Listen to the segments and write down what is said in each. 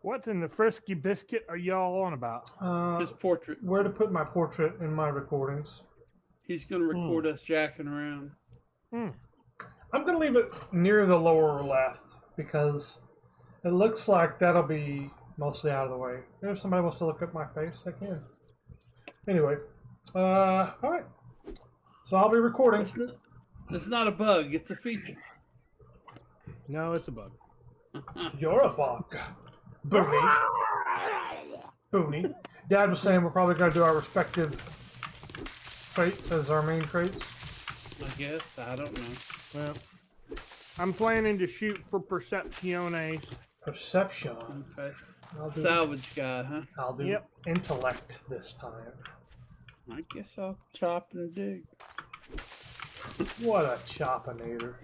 What in the frisky biscuit are y'all on about? His portrait. Where to put my portrait in my recordings? He's going to record us jacking around. I'm going to leave it near the lower left because it looks like that'll be mostly out of the way. If somebody wants to look at my face, I can. Anyway, all right. So I'll be recording. It's not a bug. It's a feature. No, it's a bug. You're a bug. Booney. Booney. Dad was saying we're probably going to do our respective traits as our main traits. I guess. I don't know. Well, I'm planning to shoot for percepciones. Perception. Okay. I'll do, Salvage guy, huh? I'll do intellect this time. I guess I'll chop and dig. What a choppinator.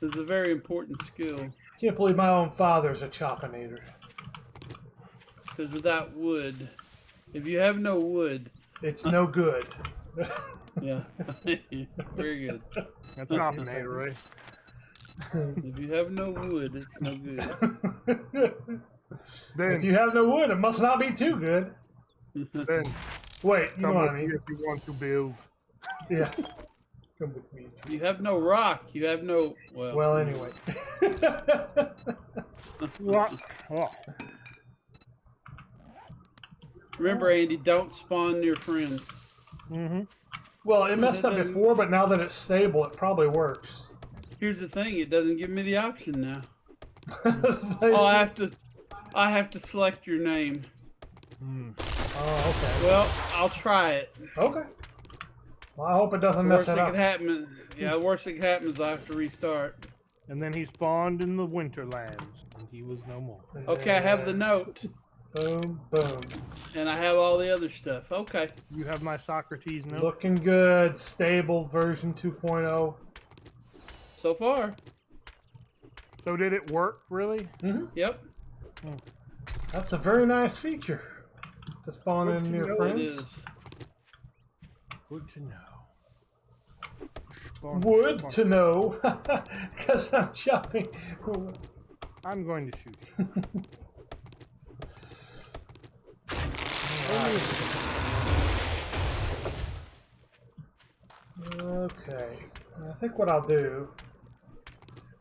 It's a very important skill. Can't believe my own father's a choppinator. Because without wood, if you have no wood... It's no good. Yeah. Very good. That's an opinator, right? If you have no wood, it's no good. If you have no wood, it must not be too good. Then Wait, you know what I mean? if you want to build. Yeah. Come with me. You have no rock. You have no... Well, anyway. Remember, Andy, don't spawn near friends. Well, it messed up before, but now that it's stable, it probably works. Here's the thing: it doesn't give me the option now. Oh, I have to select your name. Oh, okay. Well, I'll try it. Okay. Well, I hope it doesn't mess it up. The worst that could happen is I have to restart. And then he spawned in the Winterlands, and he was no more. Okay, I have the note. Boom, boom. And I have all the other stuff. Okay. You have my Socrates note? Looking good. Stable version 2.0. So far. So did it work, really? Yep. That's a very nice feature. To spawn in your friends. It is. Good to know. Wood to know. Because I'm chopping. I'm going to shoot. Okay. I think what I'll do,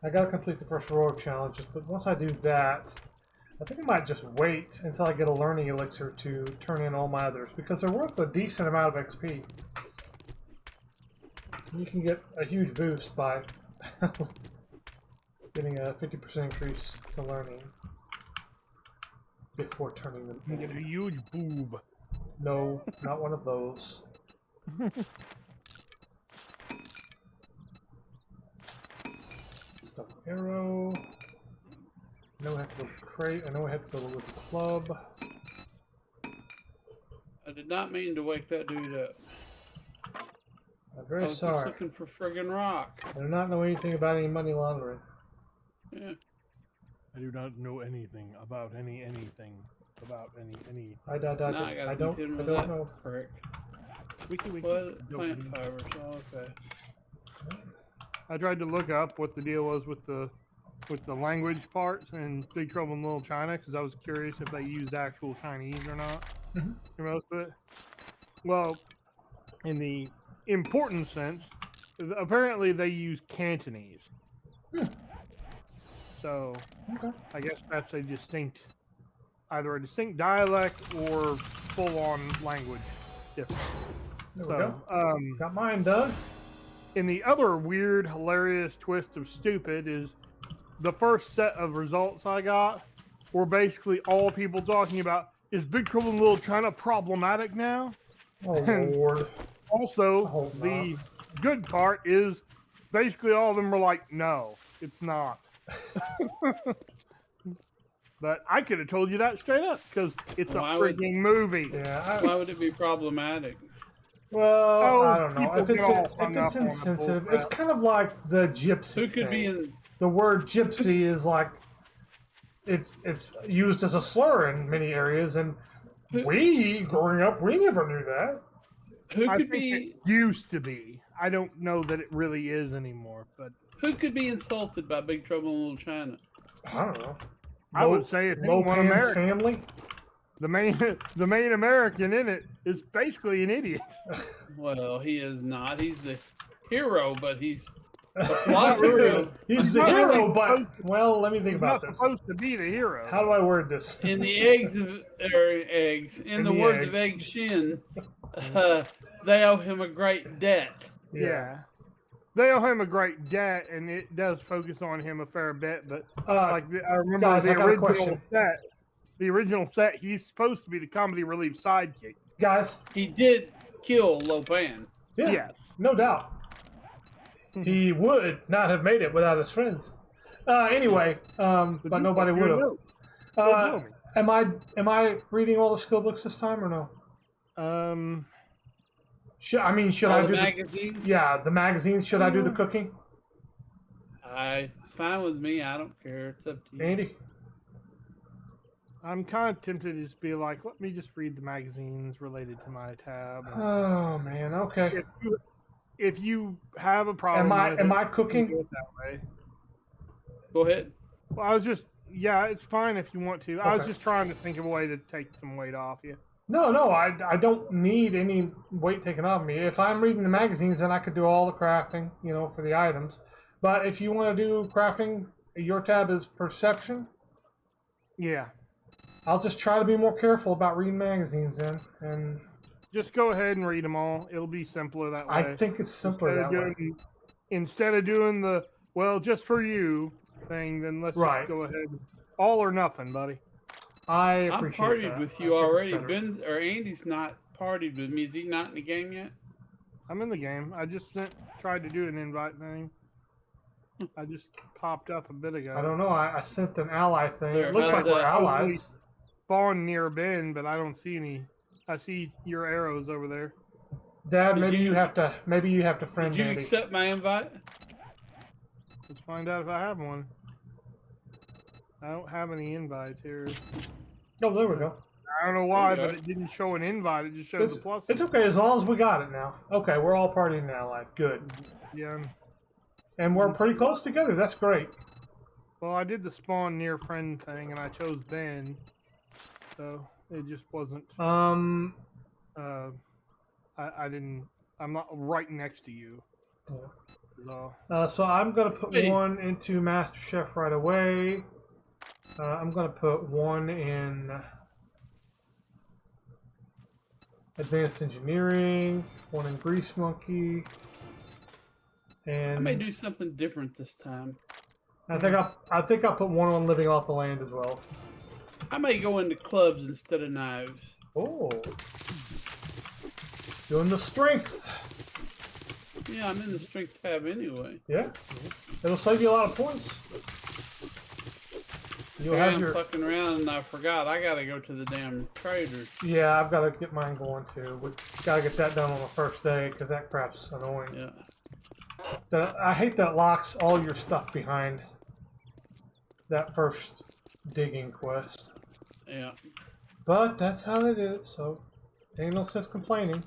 I gotta complete the first rogue challenges, but once I do that, I think I might just wait until I get a learning elixir to turn in all my others, because they're worth a decent amount of XP. You can get a huge boost by getting a 50% increase to learning before turning them in. Get a huge boob. No, not one of those. Stuff arrow. I know I have to go with crate. I know I have to go with club. I did not mean to wake that dude up. I'm very I was sorry. just looking for friggin' rock. I do not know anything about any money laundering. Yeah. I do not know anything about anything about any. I don't know. Correct. Wiki. Well, plant fibers. Oh, okay. I tried to look up what the deal was with the language parts in Big Trouble in Little China because I was curious if they used actual Chinese or not for most of it. Well, in the important sense, apparently they use Cantonese. So I guess that's a distinct, either a distinct dialect or full-on language difference. There we go. Got mine done. And the other weird, hilarious twist of stupid is the first set of results I got were basically all people talking about, is Big Trouble in Little China problematic now? Oh, Lord. Also, the good part is basically all of them were like, no, it's not. But I could have told you that straight up because it's a freaking movie. Yeah. Why would it be problematic? Well, I don't know. If it's insensitive, it's kind of like the gypsy. Who could be in? The word gypsy is like it's used as a slur in many areas, and we growing up, we never knew that. Who I could think be? It used to be. I don't know that it really is anymore, but Who could be insulted by Big Trouble in Little China? I don't know. I would say if anyone Lopan's American, family. the main American in it is basically an idiot. Well, he is not. He's the hero, but he's a flawed hero. He's the not hero, really but supposed well, let me think He's about not this. supposed to be the hero. How do I word this? In the eggs of eggs, in the words of Egg Shin, they owe him a great debt. Yeah. They owe him a great debt, and it does focus on him a fair bit. But I remember guys, I got a original question. set. The original set, he's supposed to be the comedy relief sidekick. Guys, He did kill Lopan. yeah, Yes. no doubt. He would not have made it without his friends. Anyway, but nobody would have. Am I reading all the skill books this time or no? Should I do the magazines? the magazines? Should I do the cooking? Fine with me. I don't care. It's up to you. Andy? I'm kind of tempted to just be like, let me just read the magazines related to my tab. Oh man, okay. If you have a problem, Am I cooking? do it that way. Go ahead. Well, I was just, it's fine if you want to. I was Okay. just trying to think of a way to take some weight off you. No, I don't need any weight taken off me. If I'm reading the magazines, then I could do all the crafting, for the items. But if you want to do crafting, your tab is perception. Yeah. I'll just try to be more careful about reading magazines then. And Just go ahead and read them all. It'll be simpler that way. I think it's simpler that way. Instead of doing the, just for you thing, then let's Right. just go ahead. All or nothing, buddy. I I'm appreciate partied that. with I you think it's already. better. Ben or Andy's not partied with me. Is he not in the game yet? I'm in the game. I just tried to do an invite thing. I just popped up a bit ago. I don't know. I sent an ally thing. There, It looks like how's we're that? allies. Spawn near Ben, but I don't see any. I see your arrows over there. Dad, Did maybe you you have to friend Did you Andy. accept my invite? Let's find out if I have one. I don't have any invites here. Oh, there we go. I don't know why, There you but go. it didn't show an invite. It just showed It's, the plus. it's okay as long as we got it now. Okay, we're all partying an ally. Good. Yeah. And we're pretty close together. That's great. Well, I did the spawn near friend thing, and I chose Ben, so it just wasn't. I didn't. I'm not right next to you. So I'm gonna put Hey. one into Master Chef right away. I'm gonna put one in Advanced Engineering, one in Grease Monkey, I and may do something different this time. I think I'll put one on Living Off the Land as well. I may go into clubs instead of knives. Oh, doing the strength. Yeah, I'm in the strength tab anyway. Yeah, it'll save you a lot of points. You'll Yeah, have I'm your. fucking around and I forgot. I gotta go to the damn traders. Yeah, I've got to get mine going too. We got to get that done on the first day because that crap's annoying. Yeah. I hate that it locks all your stuff behind that first digging quest. Yeah. But that's how they did it, so ain't no sense complaining.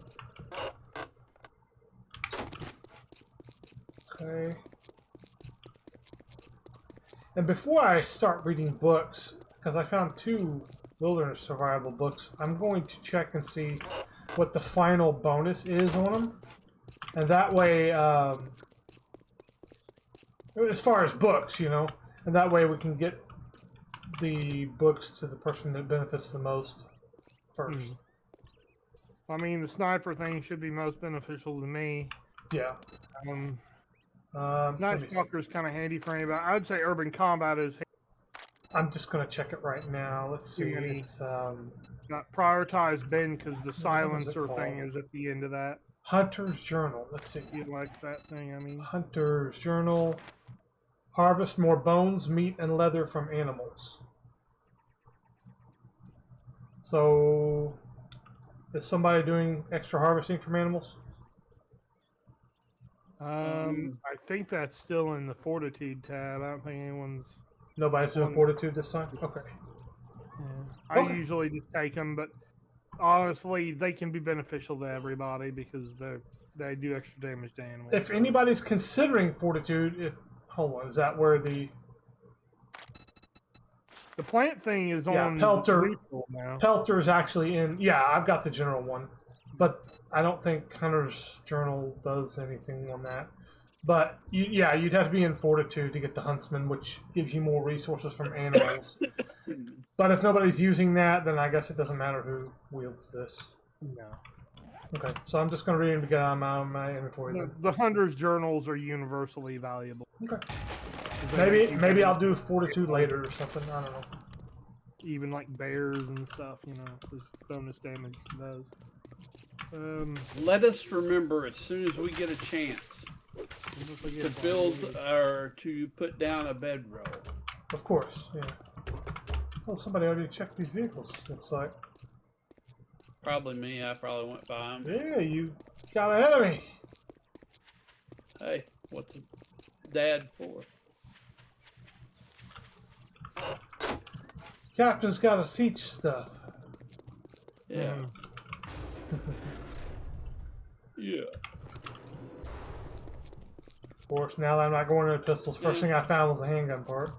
Okay. And before I start reading books, because I found 2 wilderness survival books, I'm going to check and see what the final bonus is on them. And that way, as far as books, and that way we can get the books to the person that benefits the most first. I mean, the sniper thing should be most beneficial to me. Yeah. Night Stalker is kind of handy for anybody. I'd say Urban Combat is. I'm just gonna check it right now. Let's see. Mhm. It's Not prioritize Ben because the What was it silencer thing called? is at the end of that. Hunter's Journal. Let's see. You like that thing? I mean, Hunter's Journal. Harvest more bones, meat, and leather from animals. So, is somebody doing extra harvesting from animals? I think that's still in the Fortitude tab. I don't think anyone's. Nobody's doing One- fortitude this time? Okay. Yeah. I Okay. usually just take them, but honestly, they can be beneficial to everybody because they do extra damage to animals. If anybody's considering fortitude, hold on, is that where the... The plant thing is on Pelter. lethal now. Pelter is actually in. Yeah, I've got the general one, but I don't think Hunter's Journal does anything on that. But you'd have to be in Fortitude to get the Huntsman, which gives you more resources from animals. But if nobody's using that, then I guess it doesn't matter who wields this. No. Okay, so I'm just going to read them to get out of my inventory. The Hunter's Journals are universally valuable. Okay. Maybe I'll do Fortitude later or something. I don't know. Even like bears and stuff, there's bonus damage to those. Let us remember as soon as we get a chance to build or to put down a bedroll. Of course, yeah. Oh, somebody already checked these vehicles, looks like. Probably me. I probably went by him. Yeah, you got ahead of me. Hey, what's Dad for? Captain's got to teach stuff. Yeah. Yeah. Of course, now that I'm not going into pistols, first thing I found was a handgun part.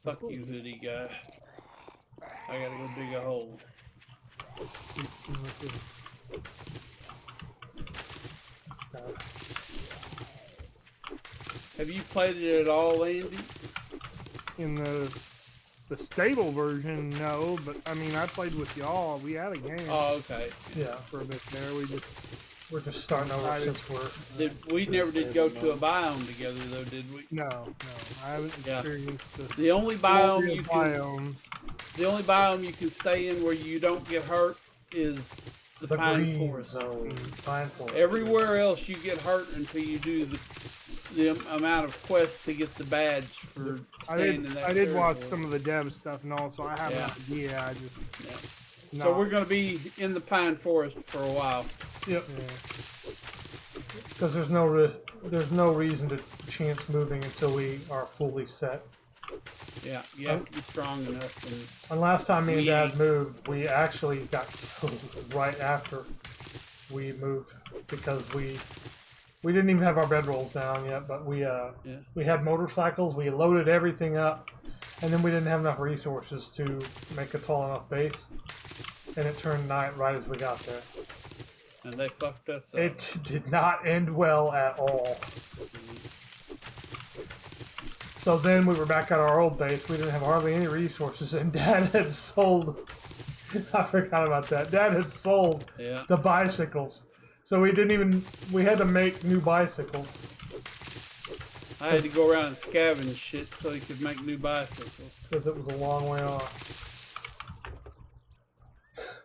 Fuck you, hoodie guy. I gotta go dig a hole. Have you played it at all, Andy? In the stable version, no, but I mean, I played with y'all. We had a game. Oh, okay. Yeah, for a bit there. We're just starting over since we're. We never did go to a biome together, though, did we? No, I haven't experienced the only biome you can. Biome. The only biome you can stay in where you don't get hurt is the pine forest zone. Pine forest. Everywhere else you get hurt until you do the amount of quests to get the badge for staying in that I did watch territory. some of the dev stuff and also I have an idea. I just So we're going to be in the pine forest for a while. Yep. Because there's no reason to chance moving until we are fully set. Yeah, you have to be strong enough. And last time me and Dad moved, we actually got right after we moved because we didn't even have our bedrolls down yet, but we had motorcycles. We loaded everything up, and then we didn't have enough resources to make a tall enough base, and it turned night right as we got there. And they fucked us up. It did not end well at all. So then we were back at our old base. We didn't have hardly any resources, and Dad had sold. I forgot about that. Dad had sold the bicycles, so we had to make new bicycles. I had to go around and scavenge shit so he could make new bicycles. Because it was a long way off.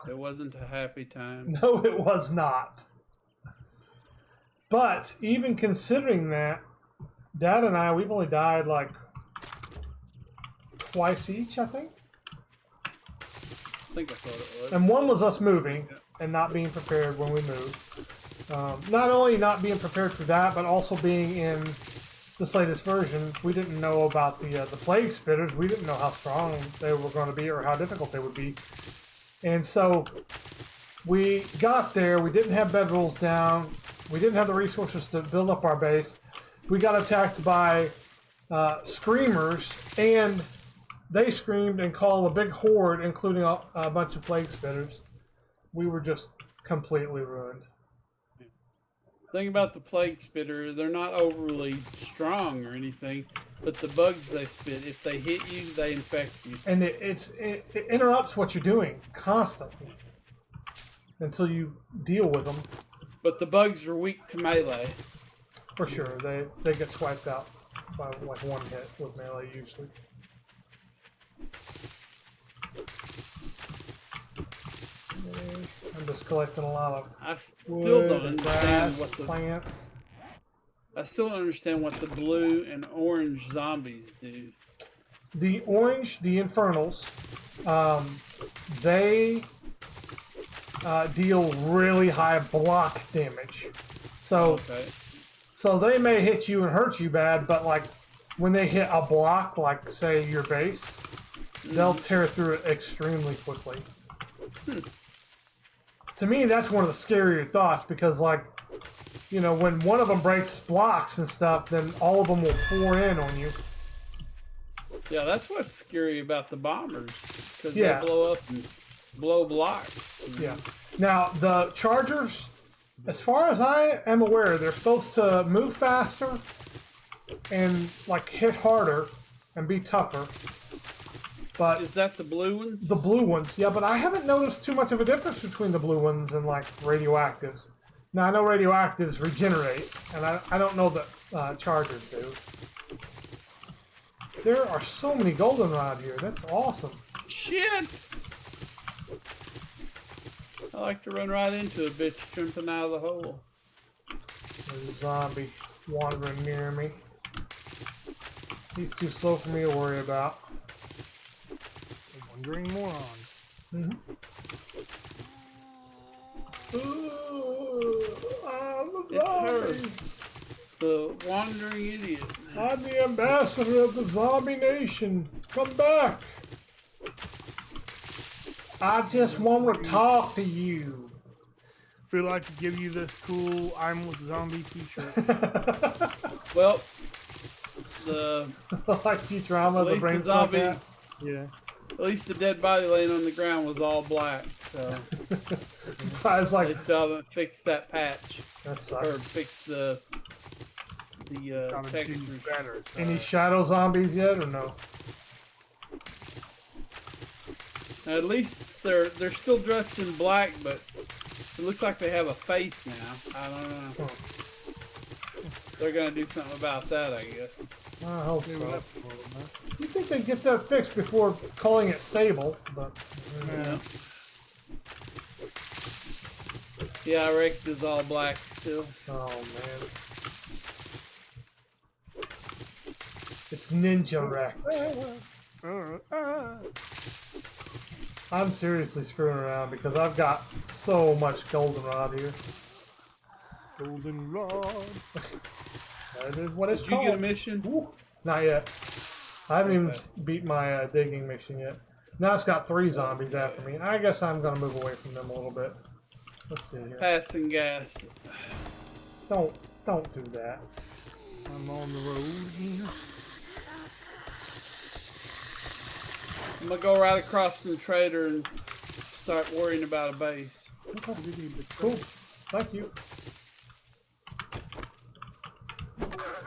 It wasn't a happy time. No, it was not. But even considering that, Dad and we've only died like twice each, I think. I think that's what it was. And one was us moving and not being prepared when we moved. Not only not being prepared for that, but also being in this latest version, we didn't know about the plague spitters. We didn't know how strong they were going to be or how difficult they would be. And so we got there. We didn't have bedrolls down. We didn't have the resources to build up our base. We got attacked by screamers, and they screamed and called a big horde, including a bunch of plague spitters. We were just completely ruined. Thing about the plague spitter, they're not overly strong or anything, but the bugs they spit, if they hit you, they infect you. And it interrupts what you're doing constantly until you deal with them. But the bugs are weak to melee. For sure, they get swiped out by like one hit with melee usually. I'm just collecting a lot of I still wood, don't understand grass, plants. I still don't understand what the blue and orange zombies do. The orange, the Infernals, they deal really high block damage. So, so they may hit you and hurt you bad, but like when they hit a block, like say your base, they'll tear through it extremely quickly. To me, that's one of the scarier thoughts because, like, you know, when one of them breaks blocks and stuff, then all of them will pour in on you. Yeah, that's what's scary about the bombers, because Yeah. they blow up and blow blocks. Yeah. Now the chargers, as far as I am aware, they're supposed to move faster and like hit harder and be tougher. But Is that the blue ones? the blue ones, yeah. But I haven't noticed too much of a difference between the blue ones and like radioactives. Now I know radioactives regenerate, and I don't know that chargers do. There are so many goldenrod here. That's awesome. Shit! I like to run right into a bitch jumping out of the hole. There's a zombie wandering near me. He's too slow for me to worry about. A wandering moron. Mm-hmm. It's her, the wandering idiot. I'm the ambassador of the zombie nation. Come back. I just want to talk to you. Feel like to give you this cool "I'm with Zombie" T-shirt. Well, the Like Futurama, at the least brain the zombie, cell cat. Yeah. at least the dead body laying on the ground was all black. So I was they like, still haven't fixed that patch that or sucks. fixed the Gotta do textures. better. So. Any shadow zombies yet or no? Now, at least they're still dressed in black, but it looks like they have a face now. I don't know. They're gonna do something about that, I guess. I hope Move it so. up a little bit. You think they'd get that fixed before calling it stable, but Yeah. Yeah, I reckon it's all black still. oh man. It's Ninja Wrecked. I'm seriously screwing around because I've got so much goldenrod here. Goldenrod. That is what it's Did you called. get a mission? Ooh, not yet. I haven't even Okay. beat my digging mission yet. Now it's got 3 zombies after me. I guess I'm gonna move away from them a little bit. Let's see here. Passing gas. Don't do that. I'm on the road here. I'm gonna go right across from the trader and start worrying about a base. Cool. Thank you.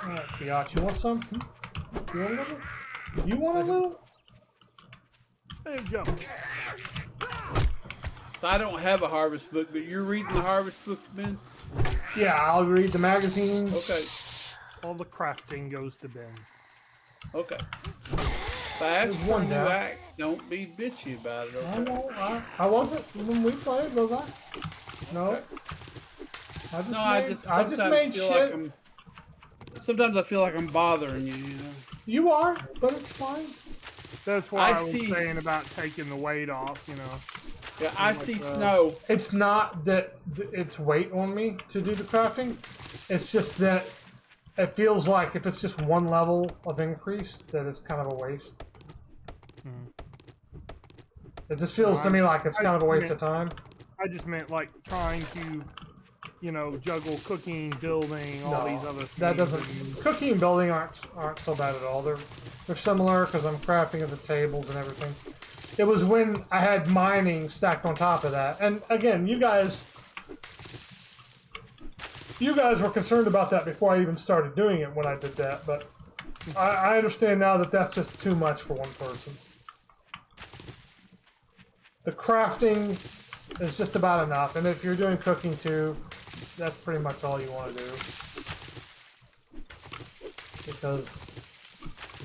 Alright, Fiat, you want some? You want a little? You want a little? There you go. I don't have a harvest book, but you're reading the harvest book, Ben? Yeah, I'll read the magazines. Okay. All the crafting goes to Ben. Okay. If I ask There's for a one new down. axe, don't be bitchy about it, I okay? know. I wasn't when we played, was I? No. Okay. No, I I just sometimes made feel shit. like I'm. Sometimes I feel like I'm bothering you. You know. You are, but it's fine. That's why I was see- saying about taking the weight off, you know. Yeah, I Like, see uh, snow. It's not that it's weight on me to do the crafting. It's just that it feels like if it's just one level of increase, that it's kind of a waste. It just feels to me like it's kind of a waste of time. I just meant like trying to, you know, juggle cooking, building, all No, these other things. that doesn't. and- Cooking and building aren't so bad at all. They're similar because I'm crafting at the tables and everything. It was when I had mining stacked on top of that, and again, you guys were concerned about that before I even started doing it when I did that. But I understand now that that's just too much for one person. The crafting is just about enough, and if you're doing cooking too, that's pretty much all you want to do. Because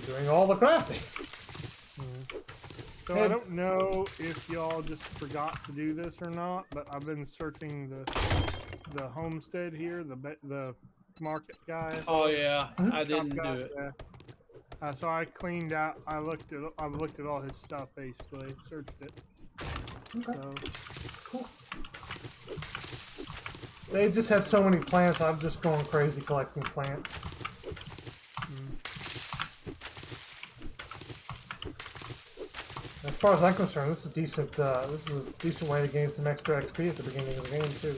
you're doing all the crafting. So I don't know if y'all just forgot to do this or not, but I've been searching the homestead here, the market guy. Oh yeah, I shop didn't guy, do it. yeah. So I cleaned out. I looked at all his stuff basically, searched it. Okay. So Cool. They just had so many plants, I'm just going crazy collecting plants. As far as I'm concerned, this is decent. This is a decent way to gain some extra XP at the beginning of the game too.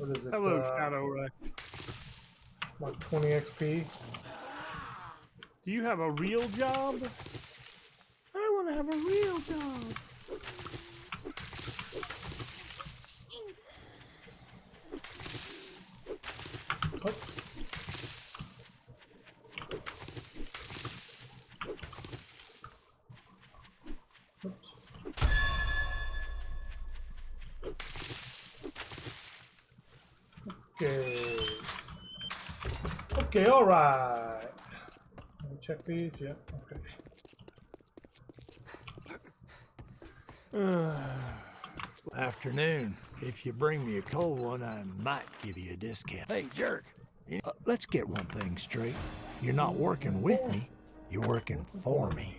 What is it? hello, Shadow Wreck. Like 20 XP. Do you have a real job? I want to have a real job. Oh. Oops. Okay. Okay, all right. Let me check these. Yeah. Okay. Afternoon. If you bring me a cold one, I might give you a discount. Hey, jerk. Let's get one thing straight. You're not working with me. You're working for me.